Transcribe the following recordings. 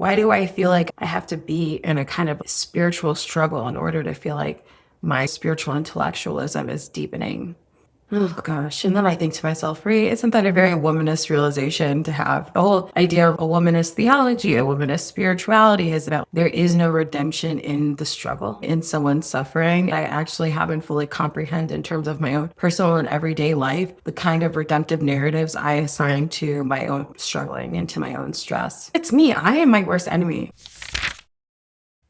why do I feel like I have to be in a kind of spiritual struggle in order to feel like my spiritual intellectualism is deepening? Oh gosh. And then I think to myself, right, isn't that a very womanist realization to have? The whole idea of a womanist theology, a womanist spirituality is about there is no redemption in the struggle, in someone's suffering. I actually haven't fully comprehended in terms of my own personal and everyday life, the kind of redemptive narratives I assign to my own struggling and to my own stress. It's me. I am my worst enemy.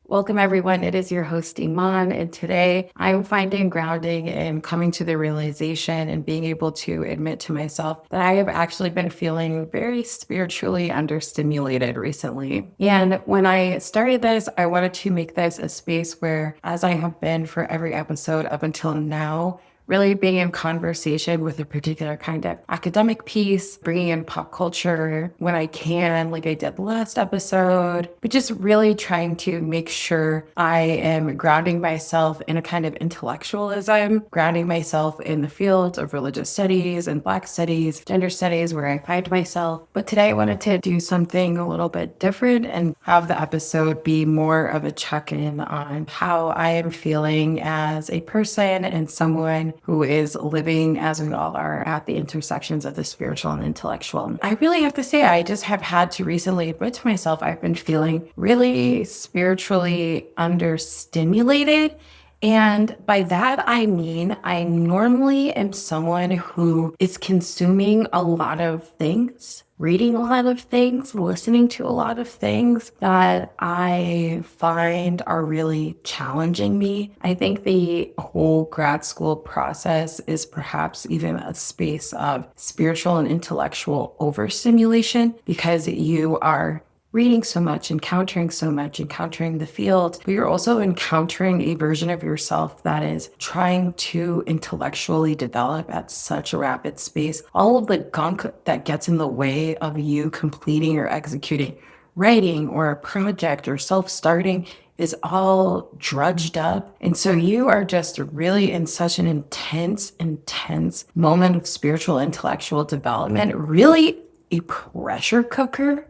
Welcome, everyone. It is your host, Iman, and today I'm finding grounding and coming to the realization and being able to admit to myself that I have actually been feeling very spiritually understimulated recently. And when I started this, I wanted to make this a space where, as I have been for every episode up until now, really being in conversation with a particular kind of academic piece, bringing in pop culture when I can, like I did the last episode, but just really trying to make sure I am grounding myself in a kind of intellectualism, grounding myself in the field of religious studies and Black studies, gender studies, where I find myself. But today I wanted to do something a little bit different and have the episode be more of a check-in on how I am feeling as a person and someone who is living, as we all are, at the intersections of the spiritual and intellectual. I really have to say, I just have had to recently admit to myself, I've been feeling really spiritually understimulated. And by that, I mean, I normally am someone who is consuming a lot of things, reading a lot of things, listening to a lot of things that I find are really challenging me. I think the whole grad school process is perhaps even a space of spiritual and intellectual overstimulation because you are reading so much, encountering the field, but you're also encountering a version of yourself that is trying to intellectually develop at such a rapid space. All of the gunk that gets in the way of you completing or executing writing or a project or self-starting is all drudged up. And so you are just really in such an intense moment of spiritual intellectual development, really a pressure cooker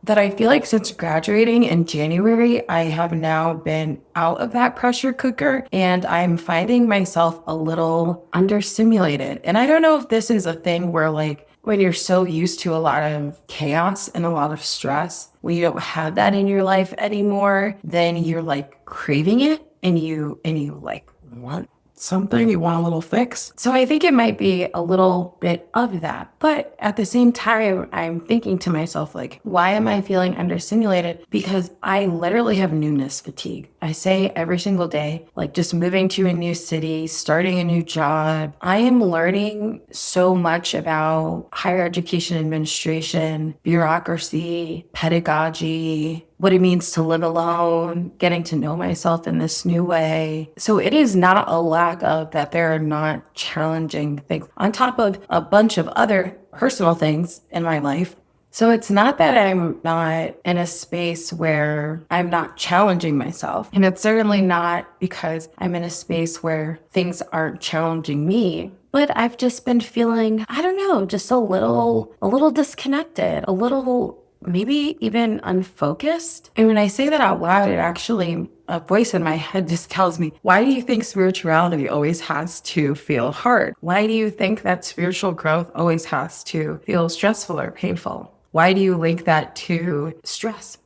that I feel like since graduating in January, I have now been out of that pressure cooker and I'm finding myself a little understimulated. And I don't know if this is a thing where like when you're so used to a lot of chaos and a lot of stress, when you don't have that in your life anymore, then you're like craving it and you like want something, you want a little fix. So I think it might be a little bit of that. But at the same time, I'm thinking to myself, like, why am I feeling understimulated? Because I literally have newness fatigue. I say every single day, like just moving to a new city, starting a new job, I am learning so much about higher education administration, bureaucracy, pedagogy, what it means to live alone, getting to know myself in this new way. So it is not a lack of that there are not challenging things on top of a bunch of other personal things in my life. So it's not that I'm not in a space where I'm not challenging myself. And it's certainly not because I'm in a space where things aren't challenging me. But I've just been feeling, I don't know, just a little disconnected, a little maybe even unfocused. And when I say that out loud, it actually, a voice in my head just tells me, why do you think spirituality always has to feel hard? Why do you think that spiritual growth always has to feel stressful or painful? Why do you link that to stress?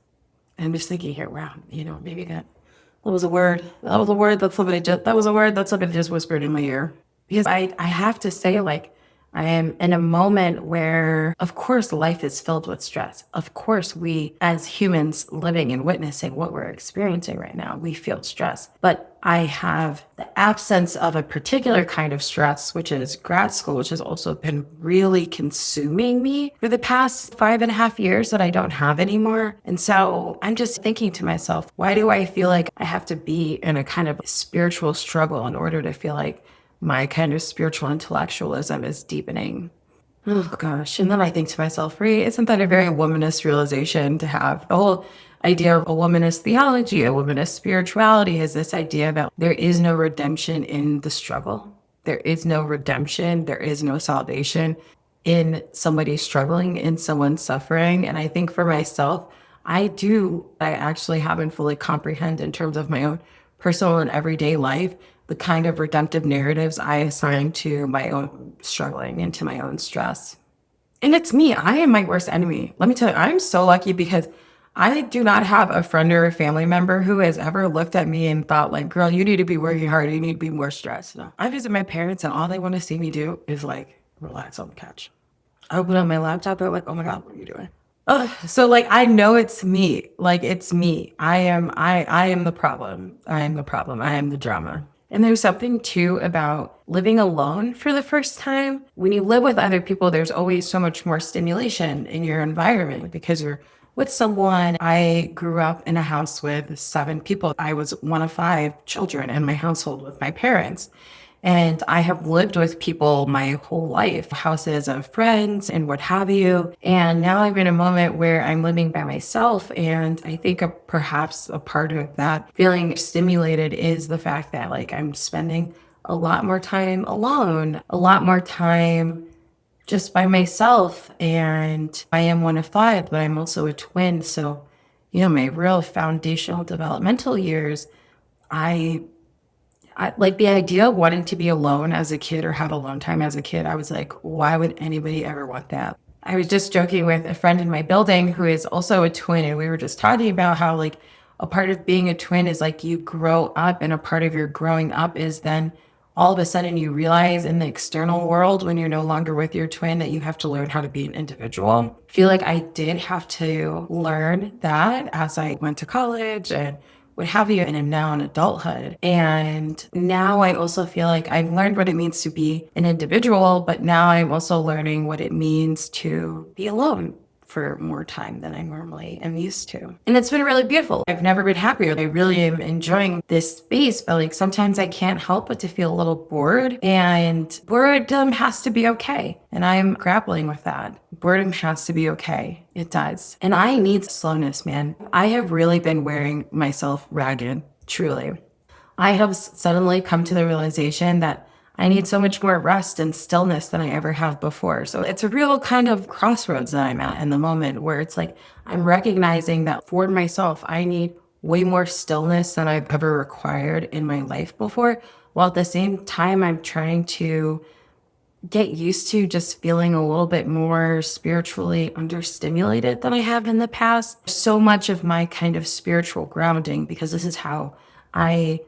And I'm just thinking here, wow, maybe that was a word. That was a word that somebody just whispered in my ear. Because I have to say, like, I am in a moment where, of course, life is filled with stress. Of course, we, as humans living and witnessing what we're experiencing right now, we feel stress. But I have the absence of a particular kind of stress, which is grad school, which has also been really consuming me for the past 5.5 years that I don't have anymore. And so I'm just thinking to myself, why do I feel like I have to be in a kind of spiritual struggle in order to feel like my kind of spiritual intellectualism is deepening? Oh gosh. And then I think to myself, right, isn't that a very womanist realization to have? The whole idea of a womanist theology, a womanist spirituality is this idea that there is no redemption in the struggle. There is no redemption. There is no salvation in somebody struggling, in someone suffering. And I think for myself, I actually haven't fully comprehend in terms of my own personal and everyday life, the kind of redemptive narratives I assign to my own struggling and to my own stress. And it's me. I am my worst enemy. Let me tell you, I'm so lucky because I do not have a friend or a family member who has ever looked at me and thought like, girl, you need to be working harder. You need to be more stressed. No. I visit my parents and all they want to see me do is like relax on the couch. I open up my laptop. They're like, oh my God, what are you doing? So like, I know it's me. Like it's me. I am the problem. I am the problem. I am the drama. And there's something too about living alone for the first time. When you live with other people, there's always so much more stimulation in your environment because you're with someone. I grew up in a house with 7 people. I was one of 5 children in my household with my parents. And I have lived with people my whole life, houses of friends and what have you. And now I'm in a moment where I'm living by myself. And I think perhaps a part of that feeling stimulated is the fact that like I'm spending a lot more time alone, a lot more time just by myself. And I am one of 5, but I'm also a twin. So, my real foundational developmental years, I like the idea of wanting to be alone as a kid or have alone time as a kid. I was like, why would anybody ever want that? I was just joking with a friend in my building who is also a twin, and we were just talking about how like a part of being a twin is like you grow up, and a part of your growing up is then all of a sudden you realize in the external world when you're no longer with your twin that you have to learn how to be an individual. I feel like I did have to learn that as I went to college and what have you, and I'm now in adulthood. And now I also feel like I've learned what it means to be an individual, but now I'm also learning what it means to be alone for more time than I normally am used to. And it's been really beautiful. I've never been happier. I really am enjoying this space, but like sometimes I can't help but to feel a little bored, and boredom has to be okay. And I'm grappling with that. Boredom has to be okay. It does. And I need slowness, man. I have really been wearing myself ragged, truly. I have suddenly come to the realization that I need so much more rest and stillness than I ever have before. So it's a real kind of crossroads that I'm at in the moment where it's like I'm recognizing that for myself, I need way more stillness than I've ever required in my life before. While at the same time, I'm trying to get used to just feeling a little bit more spiritually understimulated than I have in the past. So much of my kind of spiritual grounding, because this is how I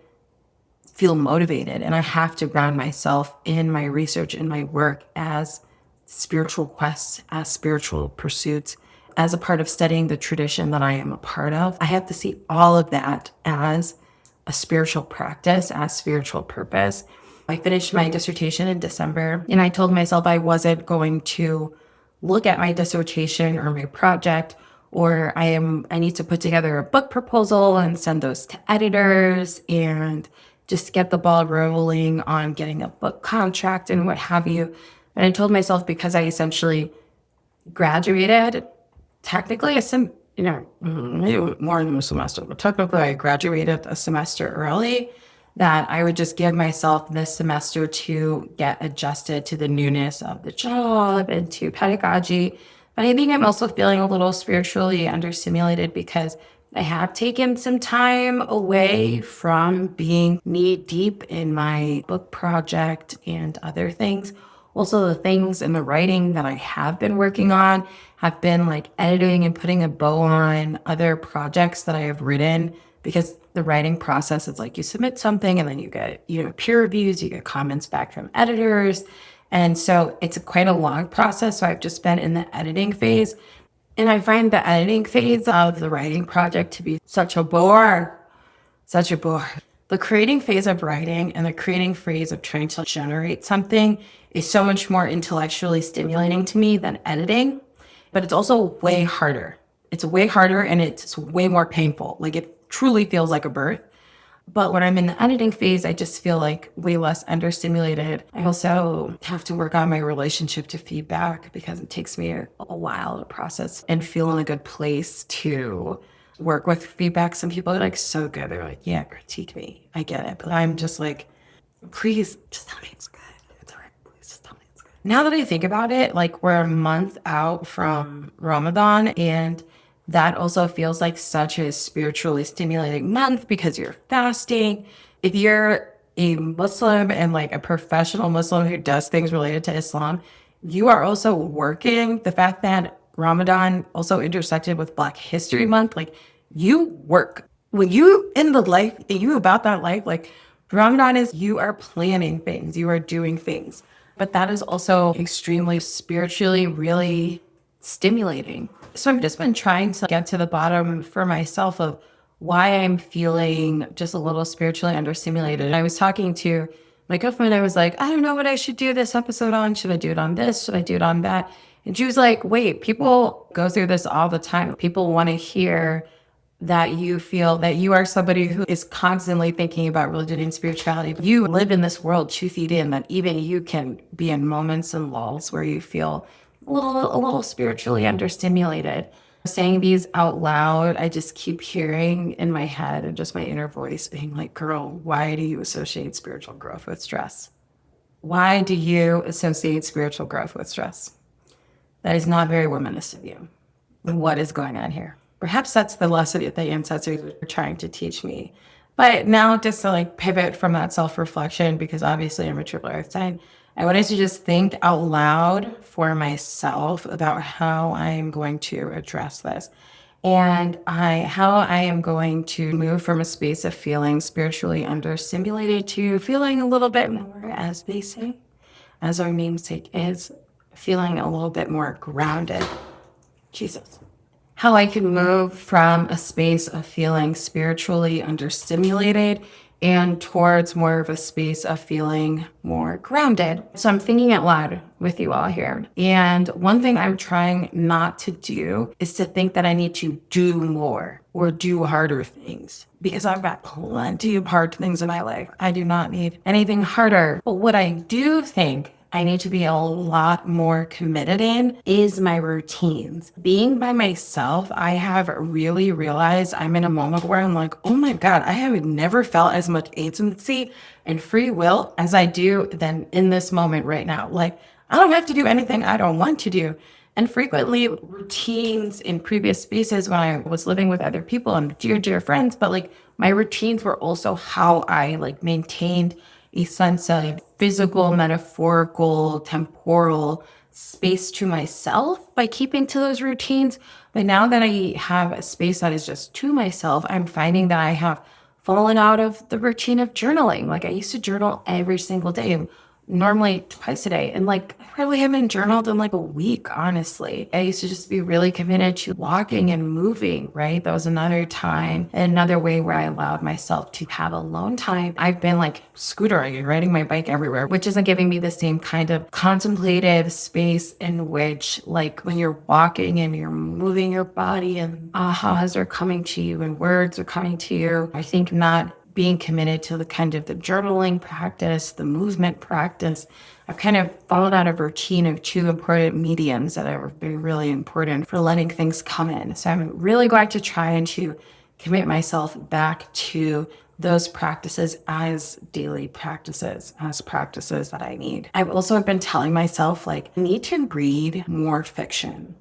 feel motivated, and I have to ground myself in my research and my work as spiritual quests, as spiritual pursuits, as a part of studying the tradition that I am a part of. I have to see all of that as a spiritual practice, as spiritual purpose. I finished my dissertation in December, and I told myself I wasn't going to look at my dissertation or my project, or I need to put together a book proposal and send those to editors and just get the ball rolling on getting a book contract and what have you. And I told myself, because I essentially graduated technically maybe more than a semester, but technically I graduated a semester early, that I would just give myself this semester to get adjusted to the newness of the job and to pedagogy. But I think I'm also feeling a little spiritually understimulated because I have taken some time away from being knee deep in my book project and other things. Also, the things in the writing that I have been working on have been like editing and putting a bow on other projects that I have written, because the writing process is like you submit something and then you get, peer reviews, you get comments back from editors. And so it's quite a long process. So I've just been in the editing phase. And I find the editing phase of the writing project to be such a bore, such a bore. The creating phase of writing and the creating phase of trying to generate something is so much more intellectually stimulating to me than editing, but it's also way harder. It's way harder and it's way more painful. Like it truly feels like a birth. But when I'm in the editing phase, I just feel like way less understimulated. I also have to work on my relationship to feedback because it takes me a while to process and feel in a good place to work with feedback. Some people are like so good. They're like, yeah, critique me. I get it. But I'm just like, please just tell me it's good. It's all right. Please just tell me it's good. Now that I think about it, like we're a month out from Ramadan, and That also feels like such a spiritually stimulating month because you're fasting. If you're a Muslim and like a professional Muslim who does things related to Islam, you are also working. The fact that Ramadan also intersected with Black History Month, like you work. When you in the life, you about that life, like Ramadan is you are planning things, you are doing things. But that is also extremely spiritually, really stimulating. So I've just been trying to get to the bottom for myself of why I'm feeling just a little spiritually understimulated. I was talking to my girlfriend. I was like, I don't know what I should do this episode on. Should I do it on this? Should I do it on that? And she was like, wait, people go through this all the time. People want to hear that you feel that you are somebody who is constantly thinking about religion and spirituality. You live in this world 2 feet in, that even you can be in moments and lulls where you feel a little spiritually understimulated. Saying these out loud, I just keep hearing in my head and just my inner voice being like, girl, why do you associate spiritual growth with stress? Why do you associate spiritual growth with stress? That is not very womanist of you. What is going on here? Perhaps that's the lesson that the ancestors were trying to teach me. But now just to like pivot from that self-reflection, because obviously I'm a triple earth sign, I wanted to just think out loud for myself about how I'm going to address this. And how I am going to move from a space of feeling spiritually understimulated to feeling a little bit more, as they say, as our namesake is, feeling a little bit more grounded. Jesus. How I can move from a space of feeling spiritually understimulated and towards more of a space of feeling more grounded. So I'm thinking out loud with you all here. And one thing I'm trying not to do is to think that I need to do more or do harder things, because I've got plenty of hard things in my life. I do not need anything harder. But what I do think I need to be a lot more committed in is my routines. Being by myself, I have really realized I'm in a moment where I'm like, oh my God, I have never felt as much agency and free will as I do than in this moment right now. Like, I don't have to do anything I don't want to do. And frequently routines in previous spaces when I was living with other people and dear friends, but like my routines were also how I like maintained a sense of physical, metaphorical, temporal space to myself by keeping to those routines. But now that I have a space that is just to myself, I'm finding that I have fallen out of the routine of journaling. Like I used to journal every single day, normally twice a day. And like, I probably haven't journaled in like a week, honestly. I used to just be really committed to walking and moving, right? That was another time, another way where I allowed myself to have alone time. I've been like scootering and riding my bike everywhere, which isn't giving me the same kind of contemplative space in which like when you're walking and you're moving your body and ahas are coming to you and words are coming to you. I think not being committed to the kind of the journaling practice, the movement practice. I've kind of fallen out of routine of two important mediums that are really important for letting things come in. So I'm really going to try and to commit myself back to those practices as daily practices, as practices that I need. I've also been telling myself like, I need to read more fiction.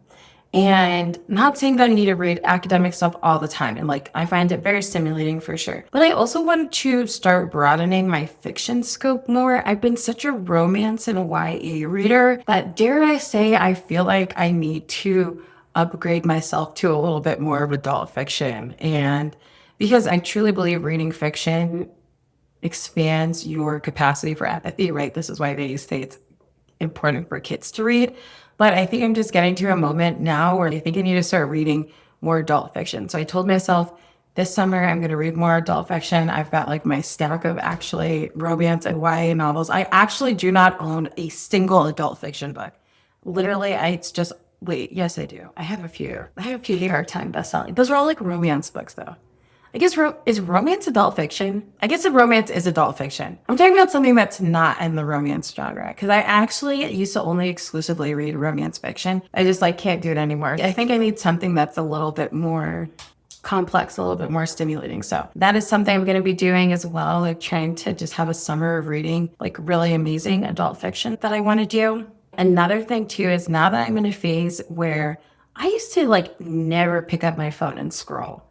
And not saying that I need to read academic stuff all the time. And like, I find it very stimulating for sure. But I also want to start broadening my fiction scope more. I've been such a romance and YA reader that, dare I say, I feel like I need to upgrade myself to a little bit more of adult fiction. And because I truly believe reading fiction expands your capacity for empathy, right? This is why they say it's important for kids to read. But I think I'm just getting to a moment now where I think I need to start reading more adult fiction. So I told myself this summer I'm going to read more adult fiction. I've got like my stack of actually romance and YA novels. I actually do not own a single adult fiction book. Literally, it's just, wait, yes, I do. I have a few. I have a few New York Times bestselling. Those are all like romance books though. I guess, is romance adult fiction? I guess the romance is adult fiction. I'm talking about something that's not in the romance genre, because I actually used to only exclusively read romance fiction. I just like can't do it anymore. I think I need something that's a little bit more complex, a little bit more stimulating. So that is something I'm going to be doing as well, like trying to just have a summer of reading like really amazing adult fiction that I want to do. Another thing too is now that I'm in a phase where I used to like never pick up my phone and scroll.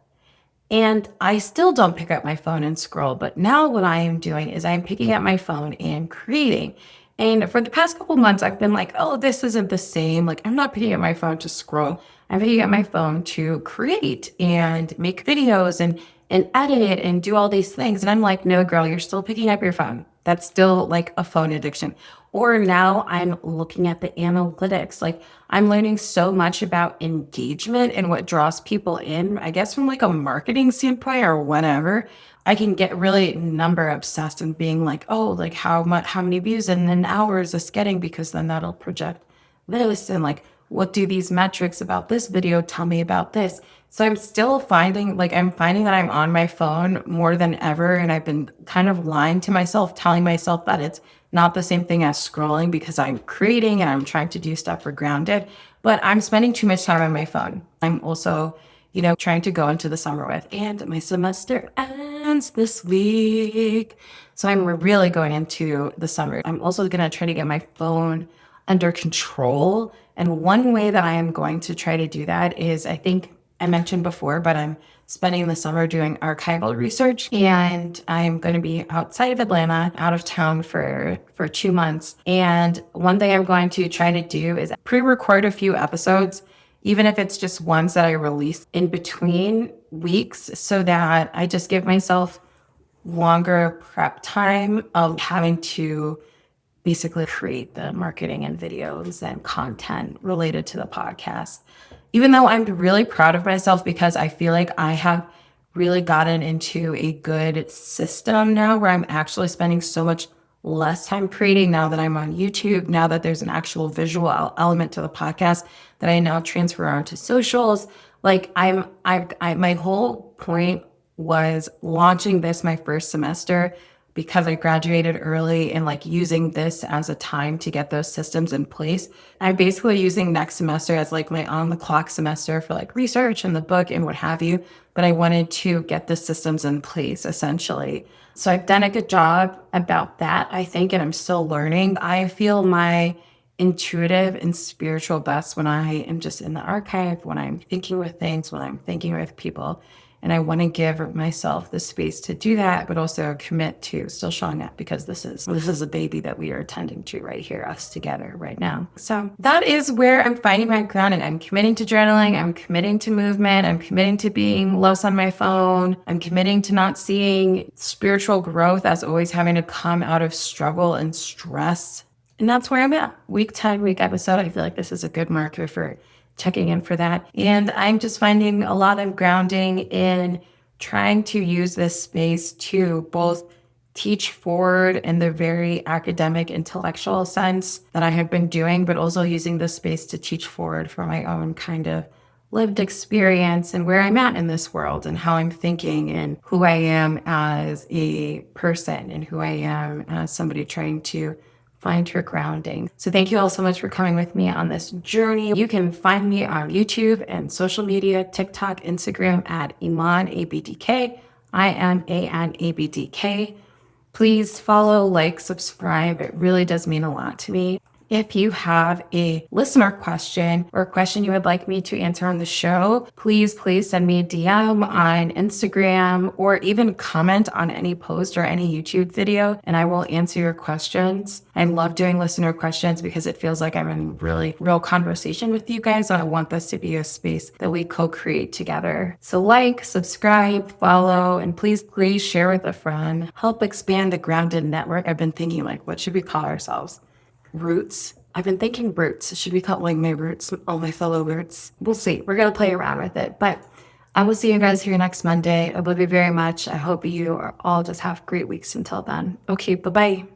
And I still don't pick up my phone and scroll, but now what I am doing is I'm picking up my phone and creating. And for the past couple months, I've been like, oh, this isn't the same. Like, I'm not picking up my phone to scroll. I'm picking up my phone to create and make videos and edit it and do all these things. And I'm like, no, girl, you're still picking up your phone. That's still like a phone addiction. Or now I'm looking at the analytics. Like I'm learning so much about engagement and what draws people in, I guess from like a marketing standpoint or whatever. I can get really number obsessed and being like, oh, like how many views in an hour is this getting? Because then that'll project this and like what do these metrics about this video tell me about this? So I'm still finding I'm finding that I'm on my phone more than ever. And I've been kind of lying to myself, telling myself that it's not the same thing as scrolling because I'm creating and I'm trying to do stuff for grounded, but I'm spending too much time on my phone. I'm also, trying to go into the summer with, and my semester ends this week. So I'm really going into the summer. I'm also going to try to get my phone under control. And one way that I am going to try to do that is, I think I mentioned before, but I'm spending the summer doing archival research, and I'm going to be outside of Atlanta, out of town for 2 months. And one thing I'm going to try to do is pre-record a few episodes, even if it's just ones that I release in between weeks, so that I just give myself longer prep time of having to basically create the marketing and videos and content related to the podcast. Even though I'm really proud of myself because I feel like I have really gotten into a good system now where I'm actually spending so much less time creating now that I'm on YouTube, now that there's an actual visual element to the podcast that I now transfer onto socials. Like my whole point was launching this my first semester because I graduated early and like using this as a time to get those systems in place. I'm basically using next semester as like my on the clock semester for like research and the book and what have you. But I wanted to get the systems in place essentially. So I've done a good job about that, I think, and I'm still learning. I feel my intuitive and spiritual best when I am just in the archive, when I'm thinking with things, when I'm thinking with people. And I want to give myself the space to do that, but also commit to still showing up because this is a baby that we are attending to right here, us together right now. So that is where I'm finding my ground, and I'm committing to journaling. I'm committing to movement. I'm committing to being less on my phone. I'm committing to not seeing spiritual growth as always having to come out of struggle and stress. And that's where I'm at. Week 10, week episode. I feel like this is a good marker for checking in for that. And I'm just finding a lot of grounding in trying to use this space to both teach forward in the very academic, intellectual sense that I have been doing, but also using this space to teach forward for my own kind of lived experience and where I'm at in this world and how I'm thinking and who I am as a person and who I am as somebody trying to find your grounding. So thank you all so much for coming with me on this journey. You can find me on YouTube and social media, TikTok, Instagram at Iman ABDK. Iman ABDK. Please follow, like, subscribe. It really does mean a lot to me. If you have a listener question or a question you would like me to answer on the show, please send me a DM on Instagram or even comment on any post or any YouTube video, and I will answer your questions. I love doing listener questions because it feels like I'm in really real conversation with you guys, and I want this to be a space that we co-create together. So like, subscribe, follow, and please share with a friend. Help expand the Grounded Network. I've been thinking what should we call ourselves? Roots. I've been thinking roots. Should we call it my roots, all my fellow roots? We'll see. We're going to play around with it. But I will see you guys here next Monday. I love you very much. I hope you are all just have great weeks until then. Okay, bye-bye.